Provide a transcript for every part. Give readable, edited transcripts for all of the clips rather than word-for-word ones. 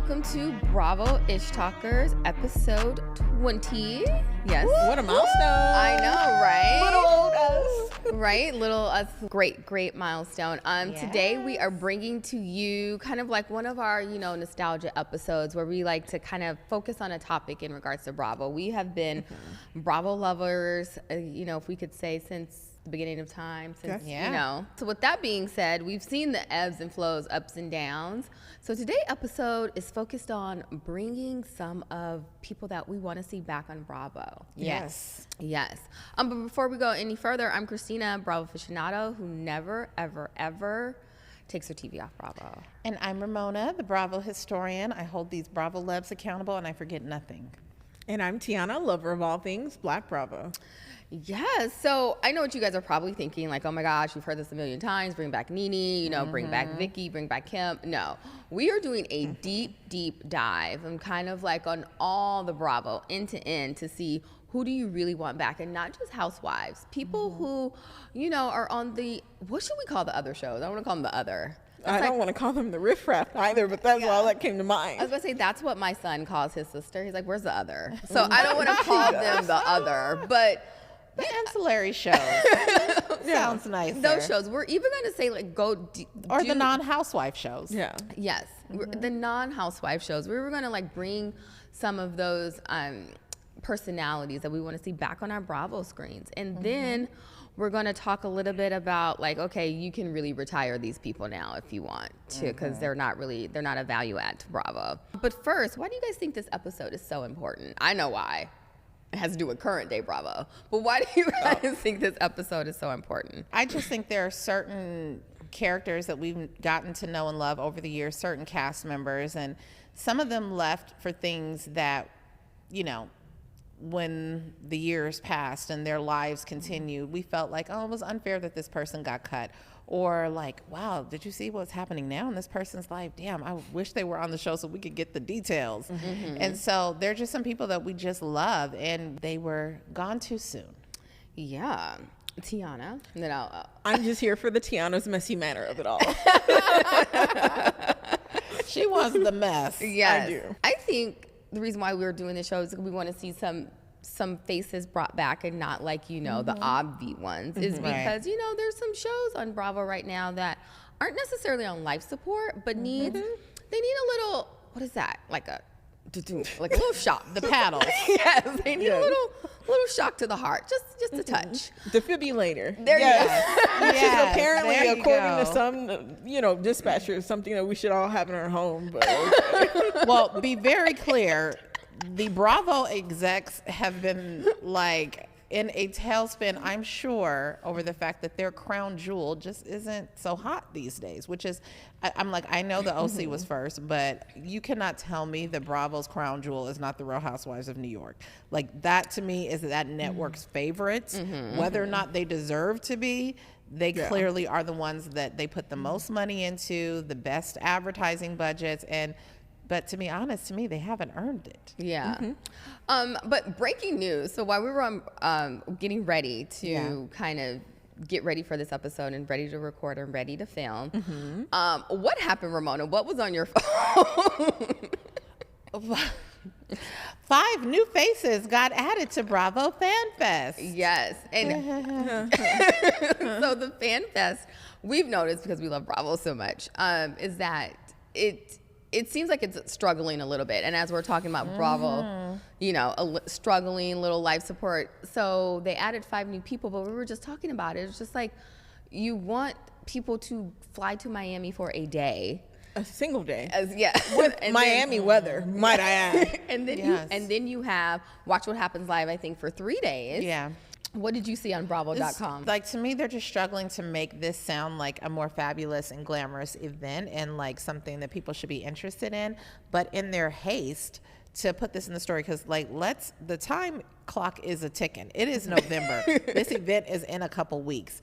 welcome to Bravo Ish Talkers, episode 20. Yes. Woo, what a milestone. I know, right? Little old us. Right? Little us. Great milestone. Today we are bringing to you kind of like one of our, nostalgia episodes where we like to kind of focus on a topic in regards to Bravo. We have been Bravo lovers, if we could say since the beginning of time, since, So with that being said, we've seen the ebbs and flows, ups and downs. So today's episode is focused on bringing some of people that we want to see back on Bravo. Yes. But before we go any further, I'm Christina, Bravo aficionado, who never, ever takes her TV off Bravo. And I'm Ramona, the Bravo historian. I hold these Bravo Lebs accountable and I forget nothing. And I'm Tiana, lover of all things Black Bravo. Yes. So I know what you guys are probably thinking, like, oh my gosh, we've heard this a million times. Bring back Nene, bring back Vicky, bring back Kim. No, we are doing a deep dive and kind of like on all the Bravo end to end to see who do you really want back, and not just housewives, people who, are on the, what should we call the other shows? I want to call them the other. I don't want to call them the riffraff either, but that's all that came to mind. I was going to say, that's what my son calls his sister. He's like, where's the other? So I don't want to call them the other, but the ancillary shows. Sounds nice. Those shows. We're even going to say like or the non-housewife shows. Yeah. Yes. The non-housewife shows. We were going to like bring some of those personalities that we want to see back on our Bravo screens. And then we're going to talk a little bit about like, okay, you can really retire these people now if you want to, because they're not a value add to Bravo. But first, why do you guys think this episode is so important? I know why. It has to do with current day Bravo. But why do you guys think this episode is so important? I just think there are certain characters that we've gotten to know and love over the years, certain cast members, and some of them left for things that, when the years passed and their lives continued, we felt like, oh, it was unfair that this person got cut. Or like, wow, did you see what's happening now in this person's life? Damn, I wish they were on the show so we could get the details. And so they're just some people that we just love, and they were gone too soon. Yeah. Tiana. And then I'm just here for the Tiana's messy manner of it all. She wants the mess. Yes. I do. I think the reason why we were doing this show is we want to see some faces brought back and not like, the obvi ones, is because, there's some shows on Bravo right now that aren't necessarily on life support, but they need a little, what is that? Like a little shock. The paddles. Yes, they need a little shock to the heart, just a touch. Defibrillator. There you go. Which is apparently, there you according go. to some, dispatchers, something that we should all have in our home. But well, be very clear. The Bravo execs have been like in a tailspin, I'm sure, over the fact that their crown jewel just isn't so hot these days, which is, I'm like, I know the OC was first, but you cannot tell me that Bravo's crown jewel is not the Real Housewives of New York. Like, that to me is that network's favorites. Whether or not they deserve to be, they clearly are the ones that they put the most money into, the best advertising budgets, but to be honest, they haven't earned it. Yeah. But breaking news. So while we were getting ready to kind of get ready for this episode and ready to record and ready to film, what happened, Ramona? What was on your phone? 5 new faces got added to Bravo Fan Fest. Yes. And so the Fan Fest, we've noticed, because we love Bravo so much, is that it seems like it's struggling a little bit. And as we're talking about Bravo, struggling, little life support. So they added 5 new people, but we were just talking about it. It's just like, you want people to fly to Miami for a day. a single day. With Miami weather, might I add. And then you have Watch What Happens Live, I think, for 3 days. Yeah. What did you see on Bravo.com? Like, to me, they're just struggling to make this sound like a more fabulous and glamorous event and like something that people should be interested in. But in their haste to put this in the story, because the time clock is a ticking. It is November. This event is in a couple weeks.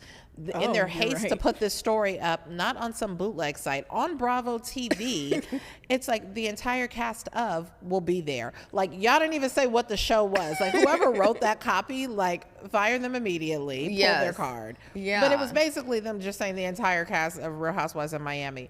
In their haste to put this story up, not on some bootleg site, on Bravo TV, it's like the entire cast of will be there. Like, y'all didn't even say what the show was. Like, whoever wrote that copy, like, fire them immediately, pull their card. Yeah. But it was basically them just saying the entire cast of Real Housewives of Miami.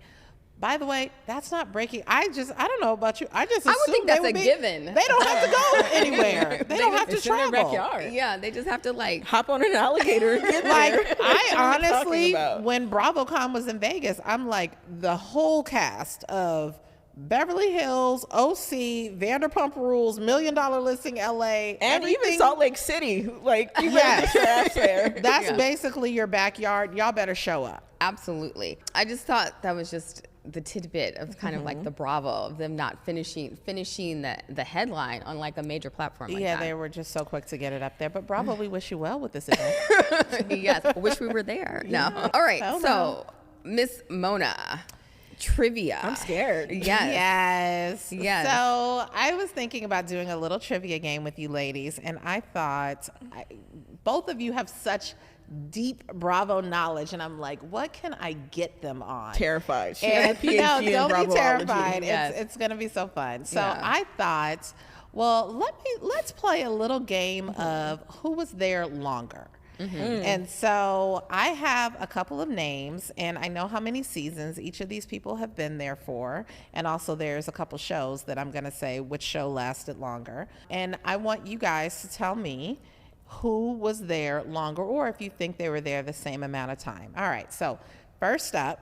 By the way, that's not breaking. I don't know about you. I just I would assume think that's they would a be, given. They don't have to go anywhere. They don't have to It's in travel. their backyard. Yeah, they just have to like. Hop on an alligator and get Like, there. I What are you honestly, talking about? when BravoCon was in Vegas, I'm like, the whole cast of Beverly Hills, OC, Vanderpump Rules, $1 Million Listing LA, And even anything- Salt Lake City, like you Yes. better get your ass there. That's Yeah. basically your backyard. Y'all better show up. Absolutely. I just thought that was just the tidbit of kind of like the Bravo of them not finishing the headline on like a major platform like Yeah, that. they were just so quick to get it up there. But Bravo, we wish you well with this event. Yes, I wish we were there. No. All right, Hell so Miss Mona, trivia. I'm scared. Yes. Yes. Yes. So I was thinking about doing a little trivia game with you ladies, and I thought both of you have such deep Bravo knowledge, and I'm like, what can I get them on? Terrified. She has And a PhD in don't be Bravoology. terrified. Yes. It's gonna be so fun. So Yeah. I thought, well, let's play a little game of who was there longer. And so I have a couple of names, and I know how many seasons each of these people have been there for. And also there's a couple shows that I'm going to say which show lasted longer. And I want you guys to tell me who was there longer, or if you think they were there the same amount of time. All right, so first up,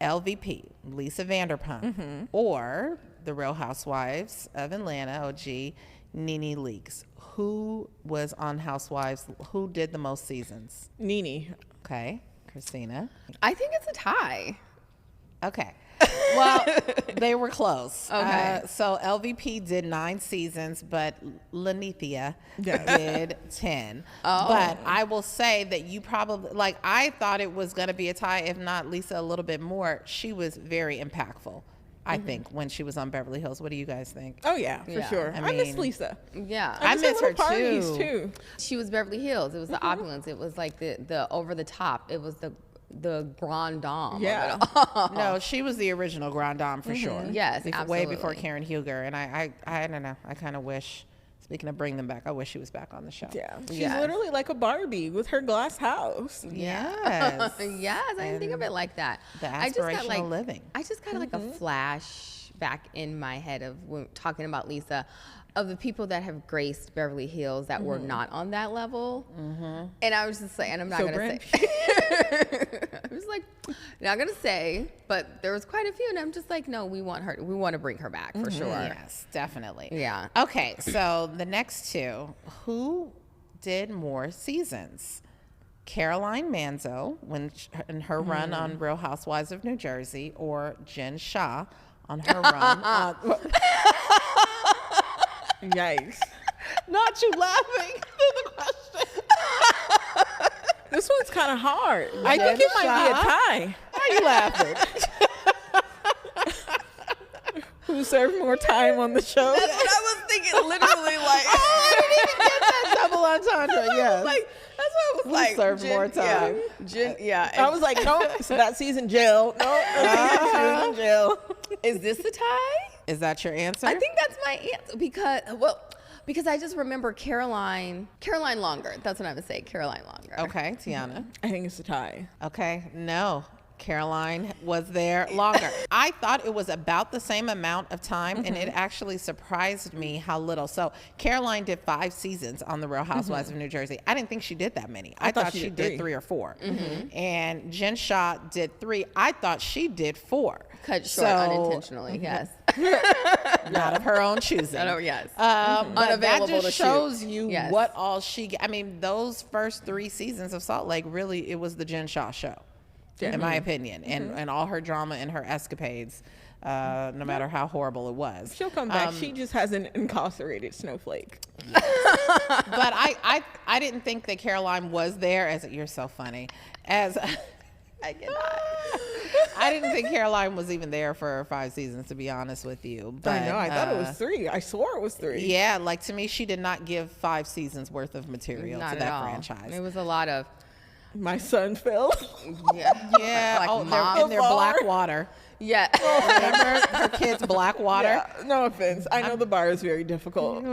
LVP, Lisa Vanderpump, or the Real Housewives of Atlanta, OG, Nene Leakes. Who was on Housewives? Who did the most seasons? Nene. Okay, Christina. I think it's a tie. Okay. Well, they were close. Okay. So LVP did 9 seasons, but Lanithia Yes. did 10. Oh. But I will say that you probably, like, I thought it was going to be a tie, if not Lisa a little bit more. She was very impactful, I think, when she was on Beverly Hills. What do you guys think? Oh yeah, for Yeah. sure. I I miss mean- Lisa. Yeah. I miss her miss her little parties too. too. She was Beverly Hills. It was the opulence. It was like the over the top. It was the grand dame. Yeah. Of it all. No, she was the original Grand Dame for sure. Yes, Way before absolutely. Karen Huger. And I don't know. I kind of wish, speaking of bring them back, I wish she was back on the show. Yeah, she's Yes. literally like a Barbie with her glass house. Yes. Yes, I didn't think of it like that. The I just got aspirational like living. I just got like a flash back in my head of when talking about Lisa, of the people that have graced Beverly Hills that were not on that level. And I was just like, and I'm not So gonna Brent. say. I was like, not gonna say, but there was quite a few, and I'm just like, no, we want her. We want to bring her back for sure. Yes, definitely. Yeah. Okay, so the next two, who did more seasons? Caroline Manzo in her run on Real Housewives of New Jersey, or Jen Shah on her run on... Yikes. Not you laughing through the question. This one's kind of hard. I think Jen it might be a Shah? tie. Why are you laughing? Who served more time on the show? That's what I was thinking. Literally, like, Double entendre, yes. like that's what I was Who like. served more time? Yeah. I was like, no, so that season jail. No, that season in jail. Is this a tie? Is that your answer? I think that's my answer because I just remember Caroline longer. That's what I would say, Caroline longer. Okay, Tiana. I think it's a tie. Okay, no. Caroline was there longer. I thought it was about the same amount of time, and it actually surprised me how little. So Caroline did 5 seasons on The Real Housewives of New Jersey. I didn't think she did that many. I thought she did 3 or 4. And Jen Shah did 3. I thought she did 4. Cut short unintentionally, yes. Not of her own choosing. Yes. But that Unavailable just to shoot. shows you Yes. what all she. I mean, those first 3 seasons of Salt Lake, really, it was the Jen Shah show, in my opinion, and all her drama and her escapades, no matter how horrible it was. She'll come back. She just has an incarcerated snowflake. But I didn't think that Caroline was there. You're so funny. I cannot. I didn't think Caroline was even there for 5 seasons, to be honest with you. But, I know. I thought it was 3. I swore it was 3. Yeah, like to me, she did not give 5 seasons worth of material Not to at that all. franchise. It was a lot of My son fell. Yeah, like they're mom. in their black water. yeah. Remember her kids' black water? Yeah, no offense. I know the bar is very difficult.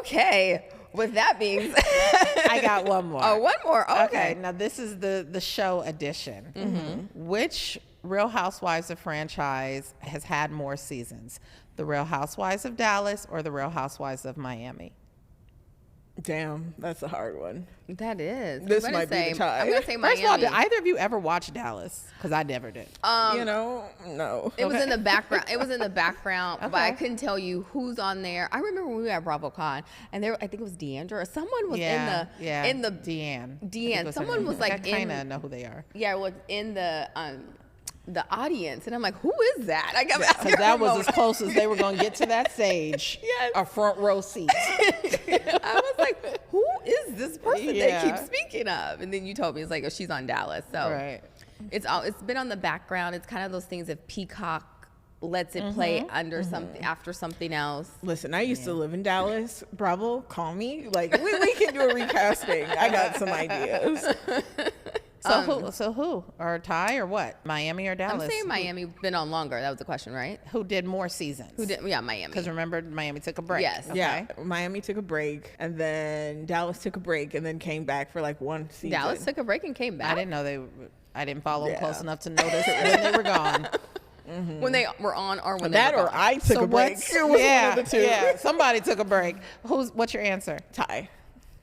Okay. with that being said, I got one more. Oh, one more. Oh, okay. Now this is the show edition. Which Real Housewives of franchise has had more seasons? The Real Housewives of Dallas or the Real Housewives of Miami? Damn, that's a hard one. That is. This might be the tie. I'm gonna say Miami. First of all, did either of you ever watch Dallas? Because I never did. No. It was in the background. It was in the background, but I couldn't tell you who's on there. I remember when we were at BravoCon, and I think it was Deandra or someone was in the Deanne. Someone was like, I kind of know who they are. Yeah, was in the audience, and I'm like, who is that? I got because that was as close as they were going to get to that stage. Yes. A front row seat. I was like, who is this person they keep speaking of? And then you told me it's like, oh, she's on Dallas. So right. It's been on the background. It's kind of those things if Peacock lets it play under something after something else. Listen, I used to live in Dallas. Bravo, call me. Like we can do a recasting. I got some ideas. So who? Or Ty or what? Miami or Dallas? I'm saying Miami been on longer. That was the question, right? Who did more seasons? Yeah, Miami. Because remember, Miami took a break. Yes. Okay. Yeah. Miami took a break, and then Dallas took a break, and then came back for like one season. Dallas took a break and came back. I didn't know I didn't follow them close enough to notice when they were gone. When they were on or when that they were or gone. I took a break. It was one of the two. Yeah, somebody took a break. What's your answer? Ty.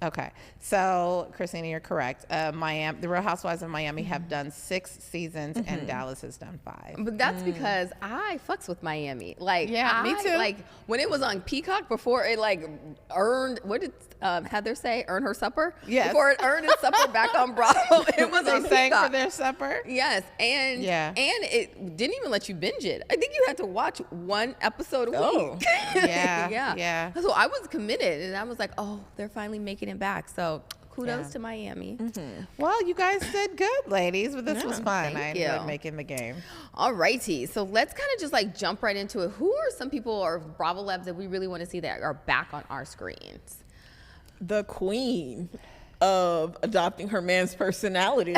Okay, so Christina, you're correct. Miami, the Real Housewives of Miami have done 6 seasons, and Dallas has done 5. But that's because I fucks with Miami. Like, yeah, me too. Like when it was on Peacock before it like earned, what did Heather say? Earn her supper. Yes. Before it earned its supper back on Bravo, it was on They sang Peacock for their supper. Yes, and it didn't even let you binge it. I think you had to watch one episode a week. Yeah. So I was committed, and I was like, oh, they're finally making it back. So kudos to Miami. Well, you guys did good, ladies, but this was fun. I Thank enjoyed you. making the game. All righty. So let's kind of just like jump right into it. Who are some people or Bravo Labs that we really want to see that are back on our screens? The queen of adopting her man's personality.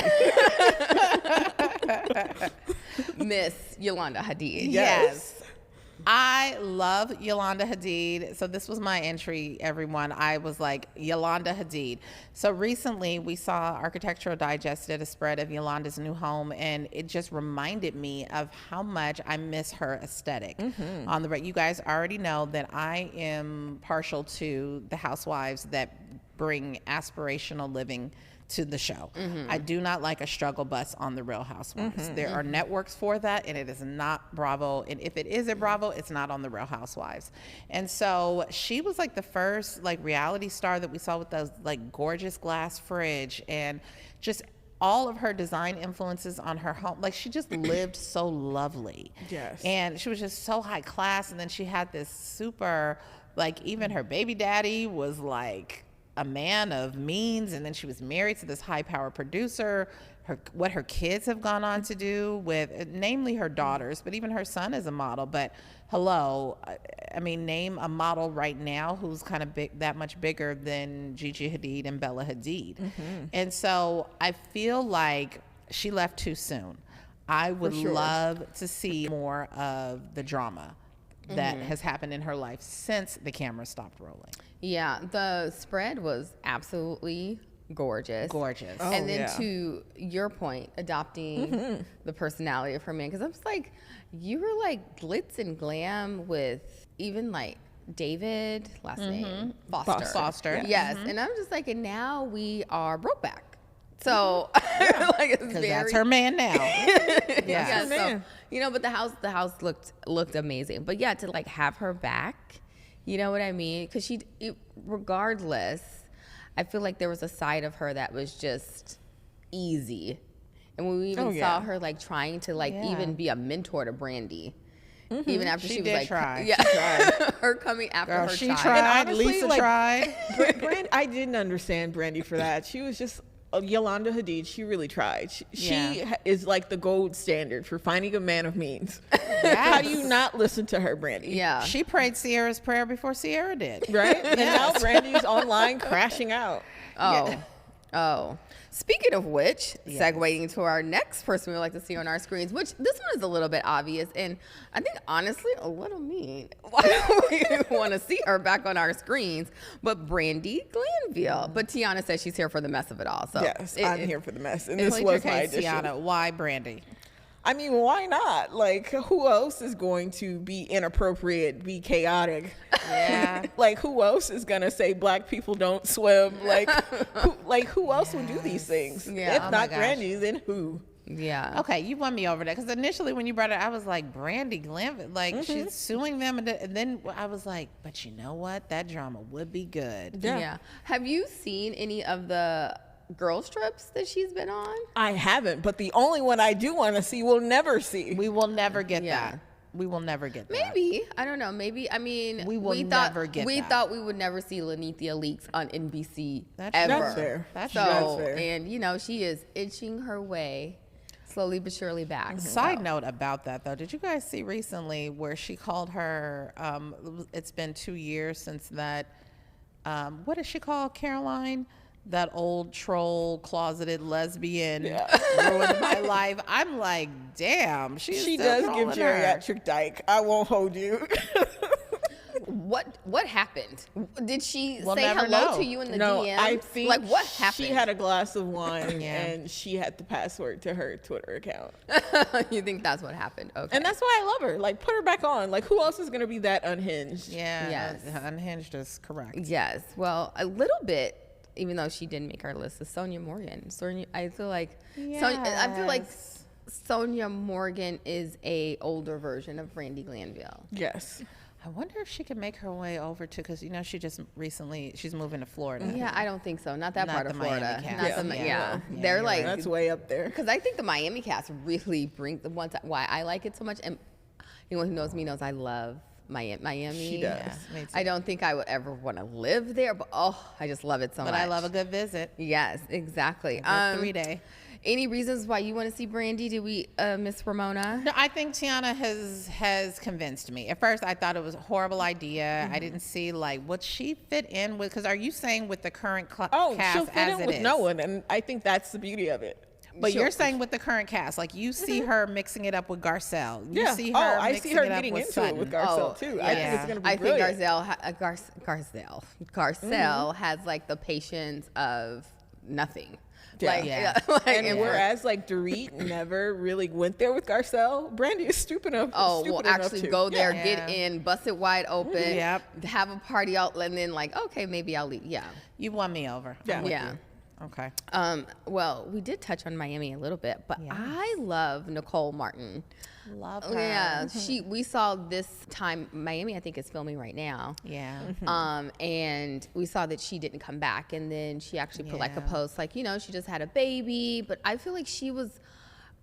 Miss Yolanda Hadid. Yes. I love Yolanda Hadid. So this was my entry, everyone. I was like, Yolanda Hadid. So recently we saw Architectural Digest did a spread of Yolanda's new home, and it just reminded me of how much I miss her aesthetic. On the you guys already know that I am partial to the housewives that bring aspirational living to the show. I do not like a struggle bus on the Real Housewives. There are networks for that, and it is not Bravo. And if it is at Bravo, it's not on the Real Housewives. And so she was like the first like reality star that we saw with those like gorgeous glass fridge and just all of her design influences on her home. Like she just lived so lovely. Yes. And she was just so high class. And then she had this super, like even her baby daddy was like a man of means, and then she was married to this high-power producer. What her kids have gone on to do with, namely her daughters, but even her son is a model. But hello, I mean, name a model right now who's kind of big, that much bigger than Gigi Hadid and Bella Hadid. And so I feel like she left too soon. I would love to see more of the drama that has happened in her life since the camera stopped rolling. Yeah, the spread was absolutely gorgeous. Gorgeous. Oh, and then to your point, adopting the personality of her man, because I'm just like, you were like glitz and glam with even like David, last name, Foster. Yes, and I'm just like, and now we are Brokeback. So like it's very, that's her man now. yeah. So, you know, but the house looked amazing. But yeah, to like have her back, you know what I mean? Because regardless, I feel like there was a side of her that was just easy, and when we even saw her like trying to like even be a mentor to Brandy. Even after she was like, try. Yeah, she tried. her coming after her She child. tried. honestly, Lisa like, tried. I didn't understand Brandy for that. She was just Yolanda Hadid. She really tried. She is like the gold standard for finding a man of means. How do you not listen to her, Brandy? Yeah, She prayed Sierra's prayer before Sierra did. Right? And now Brandy's online crashing out. Oh. Oh, speaking of which, segueing to our next person we would like to see on our screens, which this one is a little bit obvious and I think honestly a little mean. Why do we want to see her back on our screens? But Brandy Glanville. But Tiana says she's here for the mess of it all. So yes, I'm here for the mess, and this Plead was your my case, addition. Tiana. Why Brandy? I mean, why not? Like, who else is going to be inappropriate, be chaotic? Yeah. Like, who else is gonna say black people don't swim? Like, who else would do these things? Yeah. If Oh not my gosh. Brandy, then who? Yeah. Okay, you won me over that because initially when you brought it, I was like, Brandy Glanville, like she's suing them, and then I was like, but you know what? That drama would be good. Yeah. Have you seen any of the girls trips that she's been on? I haven't, but the only one I do want to see, we'll never see. We will never get Yeah. that. We will never get that. Maybe. I don't know. Maybe. I mean, We will thought, never get We that. thought we would never see Lanithia Leaks on NBC That's ever. That's fair. That's So, fair. and you know, she is inching her way slowly but surely back. Side note about that though, did you guys see recently where she called her? It's been 2 years since that. What did she call Caroline? That old troll, closeted lesbian ruined my life. I'm like, damn, She does give geriatric dyke. I won't hold you. What happened? Did she We'll say never hello know. to you in the No, DMs? I think like what happened? she had a glass of wine Yeah. and she had the password to her Twitter account. You think that's what happened? Okay. And that's why I love her. Like, put her back on. Like, who else is going to be that unhinged? Yeah, Yes. unhinged is correct. Yes. Well, a little bit, even though she didn't make our list, is Sonia Morgan. Sonia, I feel like Yes. Sonia Morgan is a older version of Brandy Glanville. Yes. I wonder if she can make her way over to, because you know she just recently she's moving to Florida. Yeah, I don't think so. Not that Not part of the Miami Florida. cast. Not Yeah. the, Yeah. yeah. Yeah, They're you're like, That's way up there. because I think the Miami cast really brings the ones why I like it so much. And anyone who knows me knows I love Miami. She does. Yeah, me too. I don't think I would ever want to live there, but I just love it so much. But I love a good visit. Yes, exactly. A good 3-day. Any reasons why you want to see Brandy? Did we miss Ramona? No, I think Tiana has convinced me. At first, I thought it was a horrible idea. I didn't see like would she fit in with? Because are you saying with the current cast she'll fit as in it with is? no one, and I think that's the beauty of it. But Sure. you're saying with the current cast, like you see her mixing it up with Garcelle. You Yeah. see Oh, her I see mixing her it up getting with into Sutton. it with Garcelle too. I think yeah. it's gonna be I think brilliant. Garcelle has like the patience of nothing. Yeah. Like, Yeah. like, And and whereas like Dorit never really went there with Garcelle, Brandy is stupid enough. we'll actually go there, Yeah. get in, bust it wide open, Yep. have a party out, and then like, okay, maybe I'll leave. Yeah. You won me over. Yeah. I'm with Yeah. you. Okay. Well, we did touch on Miami a little bit, but Yes. I love Nicole Martin. Love her. Yeah, we saw this time Miami, I think, is filming right now. Yeah. And we saw that she didn't come back, and then she actually put like a Yeah. post like, you know, she just had a baby, but I feel like she was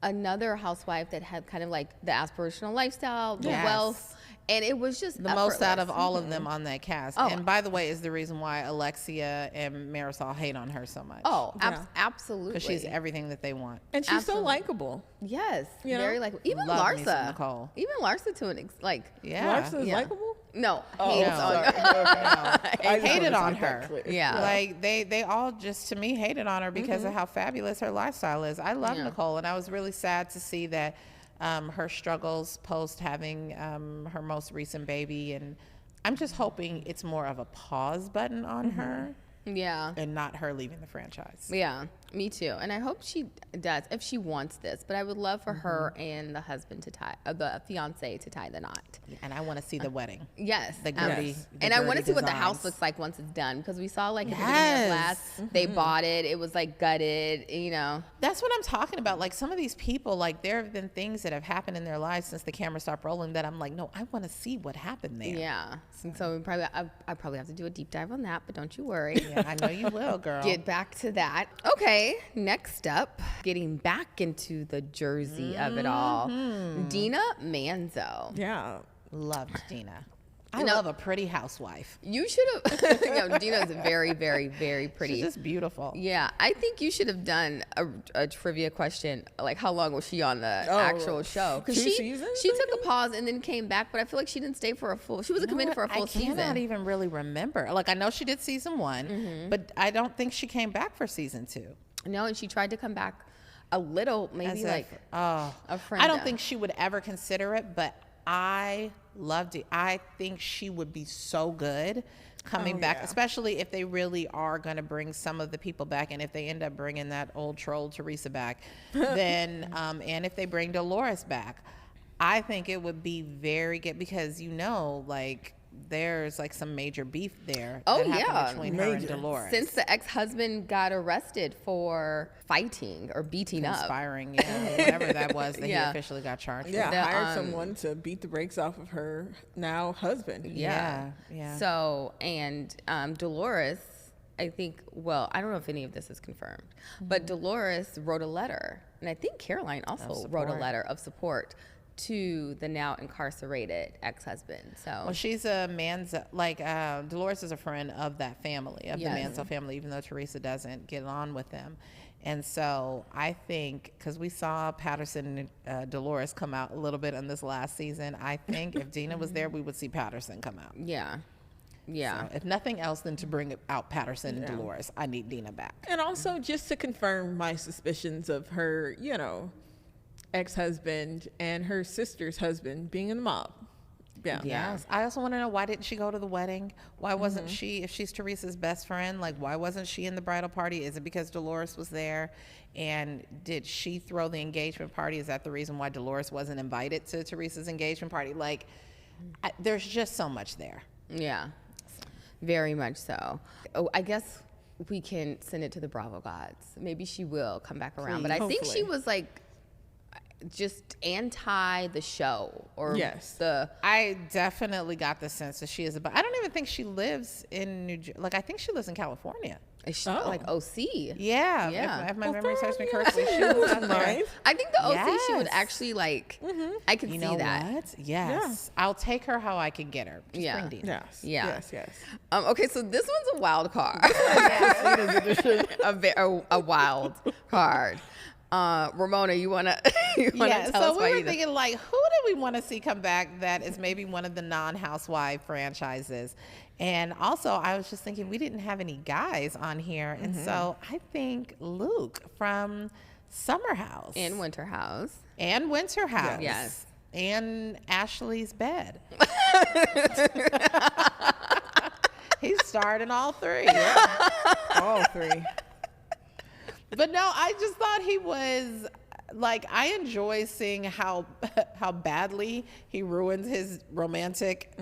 another housewife that had kind of like the aspirational lifestyle, the Yes. wealth, and it was just The most out of effortless. all of them on that cast. Oh. And by the way, is the reason why Alexia and Marisol hate on her so much. Oh, Yeah. absolutely. Because she's everything that they want. And she's so Absolutely. likable. Yes, You know? very like even Love me some Larsa. Nicole. Even Larsa to an like Yeah. Larsa is Yeah. likable. no Oh, hates no. on sorry. Okay. I just Hated wanted to on make that her. clear. Yeah. Like they all just to me hated on her because of how fabulous her lifestyle is. I love Yeah. Nicole, and I was really sad to see that her struggles post having her most recent baby, and I'm just hoping it's more of a pause button on her yeah. and not her leaving the franchise. Yeah, me too. And I hope she does if she wants this. But I would love for her and the husband to tie, the fiance to tie the knot. And I want to see the wedding. Yes, The gritty- Yes. the and I want to gritty see what the house designs. looks like once it's done because we saw like at the beginning of Yes. last they bought it. It was like gutted, you know. That's what I'm talking about. Like some of these people, like there have been things that have happened in their lives since the camera stopped rolling that I'm like, no, I want to see what happened there. Yeah. So I probably have to do a deep dive on that, but don't you worry. Yeah, I know you will, girl. Get back to that. Okay, next up, getting back into the Jersey of it all, Dina Manzo. Yeah. Loved Dina. I love a pretty housewife. You should have. Dina's very, very, very pretty. She's just beautiful. Yeah, I think you should have done a trivia question. Like, how long was she on the actual show? Because Two seasons, she took a pause and then came back, but I feel like she didn't stay for a full. She wasn't committed for a full season. I cannot even really remember. Like, I know she did season 1, but I don't think she came back for season 2. No, and she tried to come back a little, maybe like a friend. I don't think she would ever consider it, but I loved it. I think she would be so good coming back, especially if they really are going to bring some of the people back, and if they end up bringing that old troll Teresa back, then and if they bring Dolores back, I think it would be very good because like there's like some major beef there. Between her and Dolores. Since the ex-husband got arrested for fighting or beating conspiring, whatever that was that he officially got charged for. Hired someone to beat the brakes off of her now husband. Yeah. So, and Dolores, I think, well, I don't know if any of this is confirmed, but Dolores wrote a letter, and I think Caroline also wrote a letter of support to the now incarcerated ex-husband. So, well, she's a Dolores is a friend of that family, of the Mansell family, even though Teresa doesn't get on with them. And so I think, because we saw Patterson and Dolores come out a little bit in this last season, I think if Dina was there, we would see Patterson come out. Yeah. So if nothing else than to bring out Patterson and Dolores, I need Dina back. And also just to confirm my suspicions of her, ex-husband and her sister's husband being in the mob. Yes. I also want to know, why didn't she go to the wedding? Why wasn't she, if she's Teresa's best friend, like why wasn't she in the bridal party? Is it because Dolores was there? And did she throw the engagement party? Is that the reason why Dolores wasn't invited to Teresa's engagement party? Like, there's just so much there. Yeah, very much so. Oh, I guess we can send it to the Bravo gods. Maybe she will come back around. But I think she was like, just anti the show, or I definitely got the sense that she is, but I don't even think she lives in New Jersey. Like, I think she lives in California. Like OC. Yeah. If my memory serves me correctly, she was nice. I think the OC she would actually like. I can see that. What? Yes. I'll take her how I can get her. Just bring Dina. Yes. Okay, so this one's a wild card. a wild card. Ramona, you wanna tell us so why we were thinking, like, who do we want to see come back that is maybe one of the non-housewife franchises? And also, I was just thinking, we didn't have any guys on here, and so I think Luke from Summer House and Winter House yes, and Ashley's Bed. He starred in all 3. All 3. But no, I just thought he was, like, I enjoy seeing how badly he ruins his romantic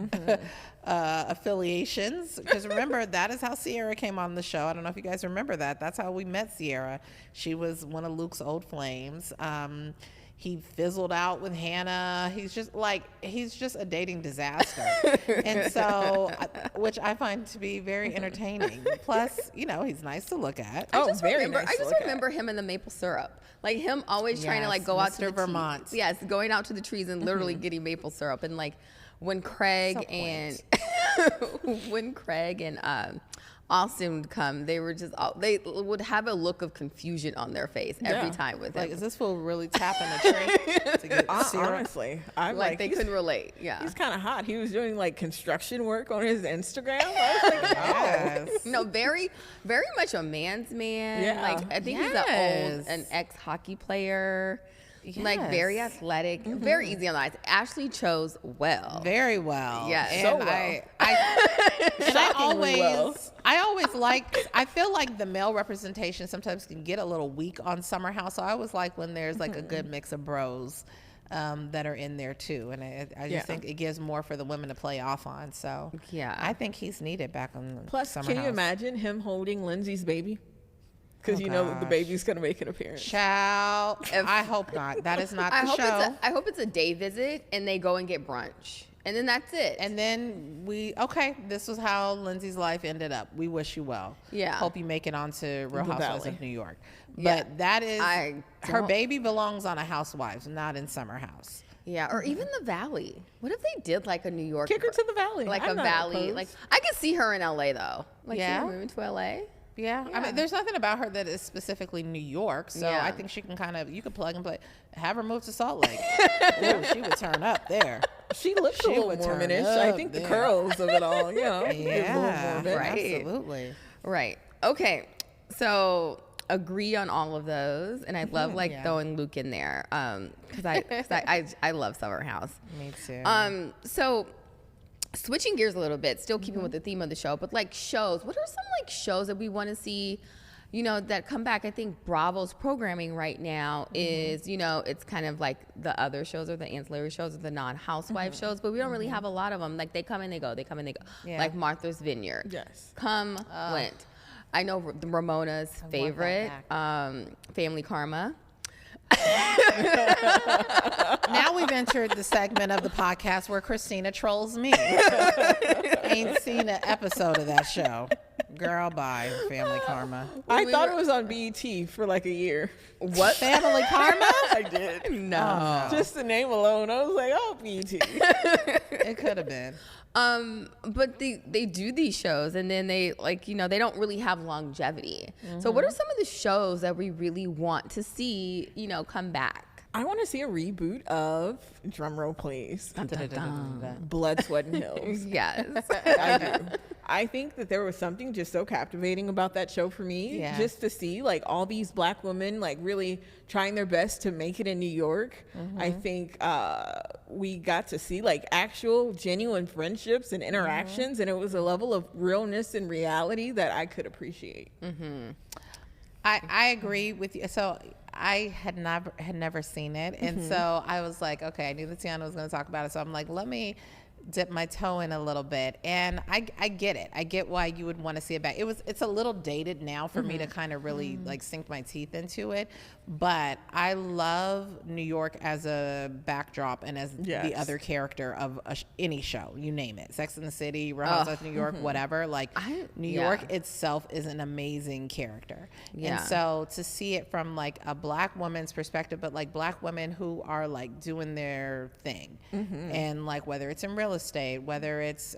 affiliations. Because remember, that is how Sierra came on the show. I don't know if you guys remember that. That's how we met Sierra. She was one of Luke's old flames. He fizzled out with Hannah. He's just a dating disaster. And so, which I find to be very entertaining. Plus, he's nice to look at. I just remember him in the maple syrup. Like him always trying to like go out to Vermont. Yes, going out to the trees and literally getting maple syrup. And like when Craig and Austin would come, they would have a look of confusion on their face every time with him. Like, is this fool really tapping a tree to get syrup? Honestly, I'm like they couldn't relate. Yeah, he's kind of hot. He was doing like construction work on his Instagram. I was like, yes. No, very, very much a man's man. Yeah. Like I think he's an ex-hockey player. Yes. Like very athletic, very easy on the eyes. Ashley chose well. Very well. Yeah, so well. I feel like the male representation sometimes can get a little weak on Summer House. So I always like when there's like a good mix of bros that are in there too. And I just think it gives more for the women to play off on. So I think he's needed back on Summer House. Can you imagine him holding Lindsay's baby? Because the baby's going to make an appearance. Child, I hope not. That is not the show. I hope it's a day visit and they go and get brunch. And then that's it. And then this was how Lindsay's life ended up. We wish you well. Yeah. Hope you make it onto Real Housewives of New York. But that is, her baby belongs on a Housewives, not in Summer House. Yeah, or even the Valley. What if they did like a New York? Kick her to the Valley. Like I'm a not Valley. opposed. Like I could see her in LA though. Like Yeah. moving to LA. Yeah. I mean, there's nothing about her that is specifically New York, so Yeah. I think she can kind of, you could plug and play, have her move to Salt Lake. Ooh, she would turn up there. She looks a She little would turn Mormonish. up I think the there. curls of it all, you know, give a little Yeah, Mormon. Right. absolutely. Right. Okay. So agree on all of those, and I love like throwing Luke in there because I love Summer House. Me too. So switching gears a little bit, still keeping with the theme of the show, but like shows. What are some like shows that we want to see? You know, that come back. I think Bravo's programming right now is, you know, it's kind of like the other shows or the ancillary shows or the non-housewife shows, but we don't really have a lot of them. Like they come and they go, they come and they go. Yeah. Like Martha's Vineyard. Yes. Went. I know Ramona's favorite, that Family Karma. Now we've entered the segment of the podcast where Christina trolls me. Ain't seen an episode of that show. Girl, bye. Family Karma. I thought it was on BET for like a year. What? Family Karma? I did. No. Just the name alone, I was like, oh, BET. It could have been. But they do these shows and then they like, you know, they don't really have longevity. So what are some of the shows that we really want to see, you know, come back? I want to see a reboot of, drumroll please, Blood, Sweat, and Hills. Yes. I do. I think that there was something just so captivating about that show for me. Yeah. Just to see like all these black women like really trying their best to make it in New York. I think we got to see like actual genuine friendships and interactions, and it was a level of realness and reality that I could appreciate. I agree with you. So I had never seen it, and so I was like, okay, I knew that Tiana was going to talk about it, so I'm like, let me dip my toe in a little bit, and I get it. I get why you would want to see it back. It's a little dated now for me to kind of really like sink my teeth into it, but I love New York as a backdrop and as the other character of any show, you name it, Sex and the City, Real Housewives of New York, whatever. Like New York itself is an amazing character, and so to see it from like a black woman's perspective, but like black women who are like doing their thing, and like whether it's in real estate, whether it's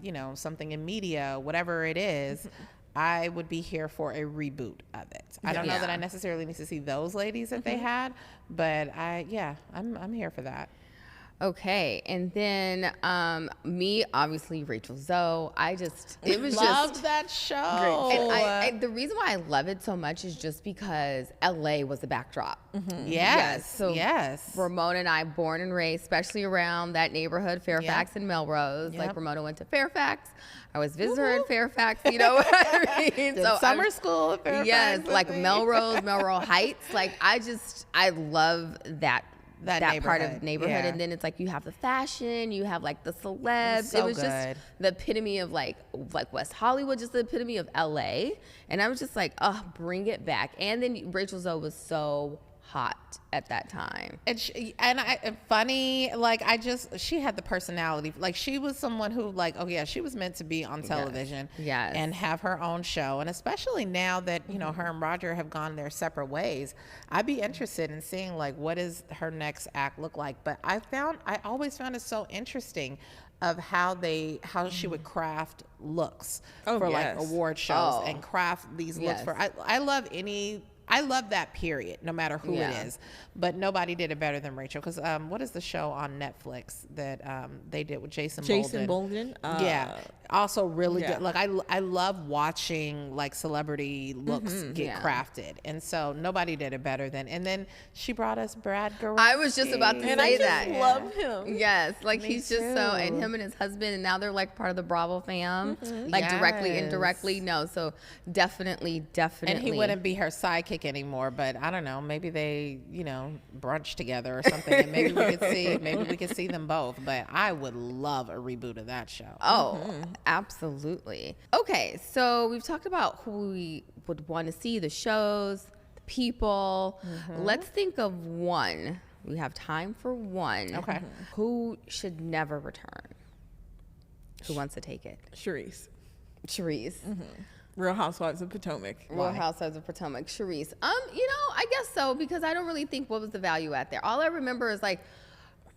you know, something in media, whatever it is, I would be here for a reboot of it. I don't know that I necessarily need to see those ladies that they had, but I'm here for that. Okay, and then me, obviously Rachel Zoe. It was Loved just that show. And I, the reason why I love it so much is just because LA was the backdrop. Yes. So Ramona and I, born and raised, especially around that neighborhood, Fairfax and Melrose. Like Ramona went to Fairfax. I was visitor in Fairfax. You know what I mean? Did summer school at Fairfax. Yes, like Melrose Heights. Like I love that part of neighborhood. And then it's like you have the fashion, you have like the celebs. It was just the epitome of like West Hollywood, just the epitome of LA. And I was just like, oh, bring it back. And then Rachel Zoe was so hot at that time. And she had the personality. Like she was someone who like, oh yeah, she was meant to be on television and have her own show. And especially now that, you know, her and Roger have gone their separate ways, I'd be interested in seeing like, what does her next act look like? But I always found it so interesting of how she would craft looks for like award shows and craft these looks for, I love that period, no matter who it is. But nobody did it better than Rachel. Because what is the show on Netflix that they did with Jason Bolden? Also really good. Like I love watching like celebrity looks get crafted, and so nobody did it better than. And then she brought us Brad Goreski. I was just about to say that. Love him. Yes, like he's just so, and him and his husband, and now they're like part of the Bravo fam, like directly, indirectly. No, so definitely. And he wouldn't be her sidekick anymore, but I don't know. Maybe they, you know, brunch together or something, and maybe we could see them both. But I would love a reboot of that show. Oh. Absolutely. Okay, so we've talked about who we would want to see, the shows, the people. Let's think of one. We have time for one. Okay. Who should never return? Who wants to take it? Charisse. Real Housewives of Potomac. Real Housewives of Potomac. Charisse. You know, I guess so, because I don't really think what was the value at there. All I remember is like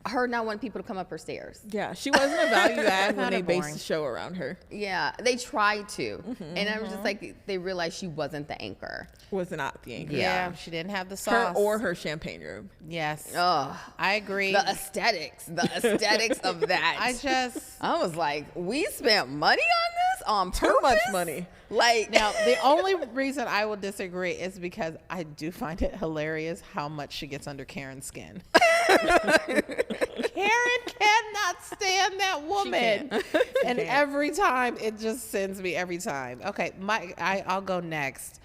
her not wanting people to come up her stairs. Yeah, she wasn't a value add when Kinda they based boring. the show around her. Yeah, they tried to, and I was just like, they realized she wasn't the anchor. Was not the anchor. Yeah, she didn't have the Her sauce. or her champagne room. Yes. Ugh, I agree. the aesthetics of that. I was like, we spent money on this on purpose. Too much money. Like Now, the only reason I will disagree is because I do find it hilarious how much she gets under Karen's skin. Karen cannot stand that woman. And every time, it just sends me every time. Okay, I'll go next.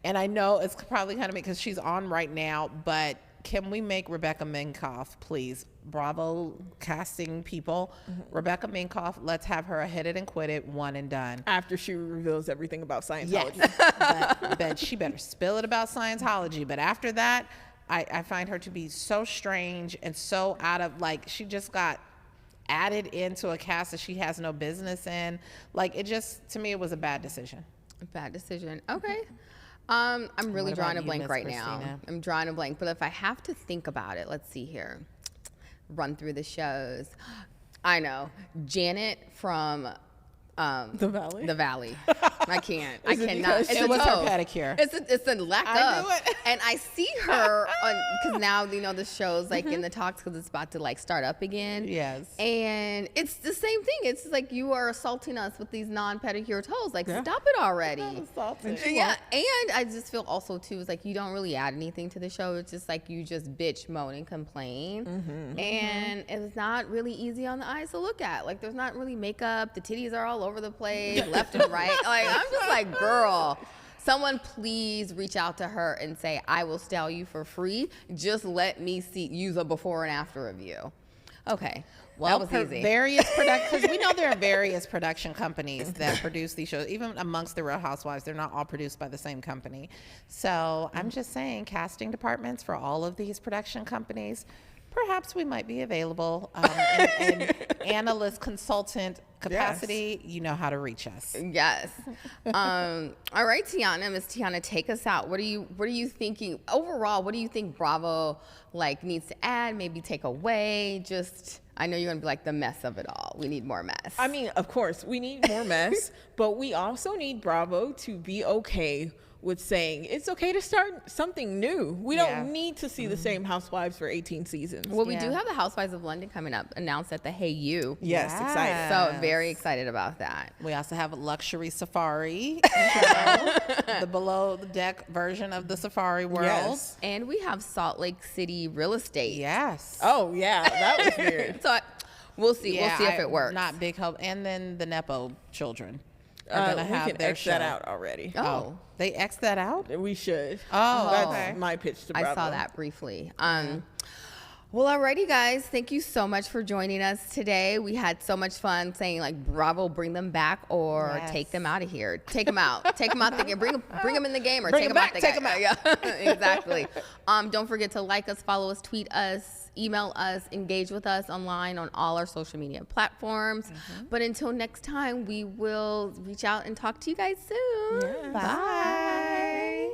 And I know it's probably kind of because she's on right now, but can we make Rebecca Minkoff, please? Bravo casting people. Rebecca Minkoff, let's have her a hit it and quit it, one and done. After she reveals everything about Scientology. Yes. but she better spill it about Scientology. But after that, I find her to be so strange and so out of, like, she just got added into a cast that she has no business in. Like, it just, to me, it was a bad decision. Bad decision. Okay. I'm really What drawing about a you, blank Miss right Christina? now. I'm drawing a blank. But if I have to think about it, let's see here. Run through the shows. I know. Janet from The Valley? The Valley. I can't. I Is it cannot. because It's it a was her toe. pedicure. It's a lack I of. knew it. And I see her on, because now, you know, the show's like in the talks because it's about to like start up again. Yes. And it's the same thing. It's like you are assaulting us with these non-pedicure toes. Like, stop it already. Yeah, and I just feel also too is like you don't really add anything to the show. It's just like you just bitch, moan, and complain, and it's not really easy on the eyes to look at. Like there's not really makeup. The titties are all over the place, left and right. Like I'm just like, girl, someone please reach out to her and say I will style you for free. Just let me use a before and after of you. Okay. Well, that was easy. Various because we know there are various production companies that produce these shows. Even amongst the Real Housewives, they're not all produced by the same company. So I'm just saying, casting departments for all of these production companies, perhaps we might be available in analyst consultant capacity. You know how to reach us. Yes. All right, Tiana, Miss Tiana, take us out. What are you thinking overall? What do you think Bravo like needs to add? Maybe take away? Just, I know you're gonna be like the mess of it all. We need more mess. I mean, of course, we need more mess, but we also need Bravo to be okay with saying it's okay to start something new. We don't need to see the same housewives for 18 seasons. Well, we do have the Housewives of London coming up, announced at the Hey You. Yes, excited. So very excited about that. We also have a luxury safari, the below the deck version of the safari world. Yes. And we have Salt Lake City real estate. Yes. Oh yeah, that was weird. So we'll see. We'll see if it works. Not big hope. And then the Nepo children are We going to have can their X show. that out already. Oh. They X that out? We should. Oh, That's okay. my pitch to Bravo. I saw that briefly. Well, alrighty, guys. Thank you so much for joining us today. We had so much fun saying like, "Bravo, bring them back," or "Take them out of here." Take them out. Take them out the game. Bring them in the game, or Bring take them them out back, the take game. 'em out. Yeah, exactly. Don't forget to like us, follow us, tweet us, email us, engage with us online on all our social media platforms. But until next time, we will reach out and talk to you guys soon. Yes. Bye.